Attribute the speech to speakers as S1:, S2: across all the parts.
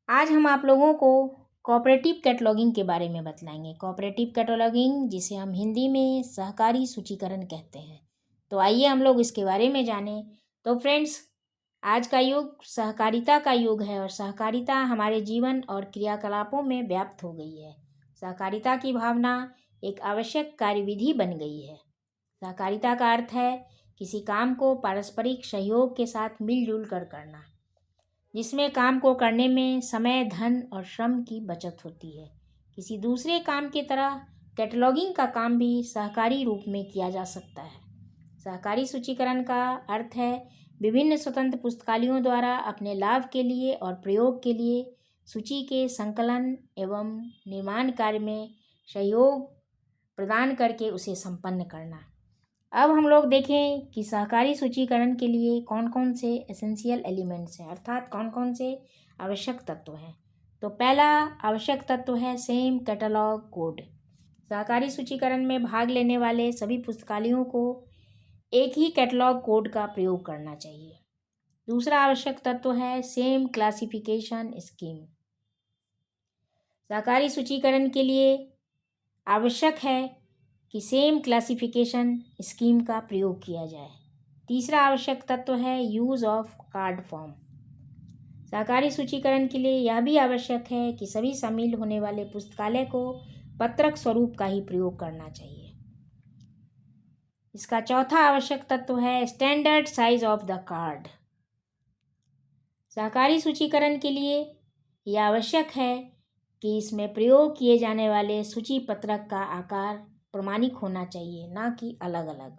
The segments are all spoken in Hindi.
S1: आज हम आप लोगों को कोऑपरेटिव कैटलॉगिंग के बारे में बतलाएंगे। कोऑपरेटिव कैटलॉगिंग, जिसे हम हिंदी में सहकारी सूचीकरण कहते हैं। तो आइए हम लोग इसके बारे में जानें। तो फ्रेंड्स, आज का युग सहकारिता का युग है और सहकारिता हमारे जीवन और क्रियाकलापों में व्याप्त हो गई है। सहकारिता की भावना एक आवश्यक कार्यविधि बन गई है। सहकारिता का अर्थ है किसी काम को पारस्परिक सहयोग के साथ मिलजुल कर करना, जिसमें काम को करने में समय, धन और श्रम की बचत होती है। किसी दूसरे काम की तरह कैटलॉगिंग का काम भी सहकारी रूप में किया जा सकता है। सहकारी सूचीकरण का अर्थ है विभिन्न स्वतंत्र पुस्तकालयों द्वारा अपने लाभ के लिए और प्रयोग के लिए सूची के संकलन एवं निर्माण कार्य में सहयोग प्रदान करके उसे संपन्न करना। अब हम लोग देखें कि सहकारी सूचीकरण के लिए कौन कौन से एसेंशियल एलिमेंट्स हैं, अर्थात कौन कौन से आवश्यक तत्व हैं। तो पहला आवश्यक तत्व है सेम कैटलॉग कोड। सहकारी सूचीकरण में भाग लेने वाले सभी पुस्तकालयों को एक ही कैटलॉग कोड का प्रयोग करना चाहिए। दूसरा आवश्यक तत्व है सेम क्लासिफिकेशन स्कीम। सहकारी सूचीकरण के लिए आवश्यक है कि सेम क्लासिफिकेशन स्कीम का प्रयोग किया जाए। तीसरा आवश्यक तत्व है यूज़ ऑफ कार्ड फॉर्म। सहकारी सूचीकरण के लिए यह भी आवश्यक है कि सभी शामिल होने वाले पुस्तकालय को पत्रक स्वरूप का ही प्रयोग करना चाहिए। इसका चौथा आवश्यक तत्व है standard size of the card. सहकारी सूचीकरण के लिए यह आवश्यक है कि इसमें प्रयोग किए जाने वाले सूची पत्रक का आकार प्रमाणिक होना चाहिए, ना कि अलग अलग।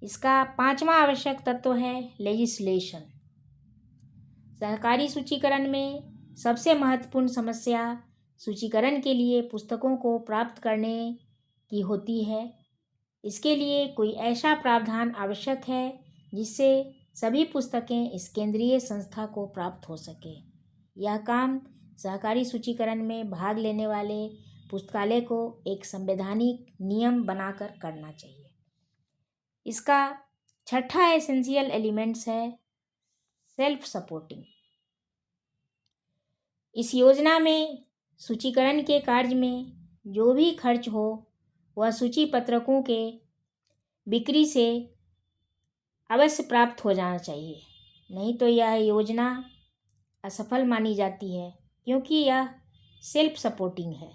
S1: इसका पांचवा आवश्यक तत्व है लेजिस्लेशन। सहकारी सूचीकरण में सबसे महत्वपूर्ण समस्या सूचीकरण के लिए पुस्तकों को प्राप्त करने की होती है। इसके लिए कोई ऐसा प्रावधान आवश्यक है जिससे सभी पुस्तकें इस केंद्रीय संस्था को प्राप्त हो सके। यह काम सहकारी सूचीकरण में भाग लेने वाले पुस्तकालय को एक संवैधानिक नियम बनाकर करना चाहिए। इसका छठा एसेंशियल एलिमेंट्स है सेल्फ सपोर्टिंग। इस योजना में सूचीकरण के कार्य में जो भी खर्च हो वह सूची पत्रकों के बिक्री से अवश्य प्राप्त हो जाना चाहिए, नहीं तो यह योजना असफल मानी जाती है, क्योंकि यह सेल्फ सपोर्टिंग है।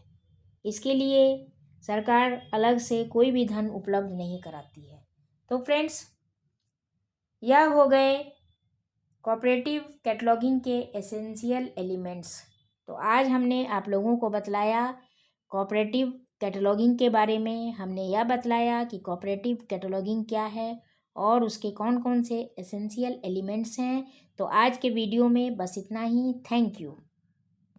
S1: इसके लिए सरकार अलग से कोई भी धन उपलब्ध नहीं कराती है। तो फ्रेंड्स, यह हो गए कोऑपरेटिव कैटलॉगिंग के एसेंशियल एलिमेंट्स। तो आज हमने आप लोगों को बतलाया कोऑपरेटिव कैटलॉगिंग के बारे में। हमने यह बतलाया कि कोऑपरेटिव कैटलॉगिंग क्या है और उसके कौन कौन से एसेंशियल एलिमेंट्स हैं। तो आज के वीडियो में बस इतना ही। Thank you.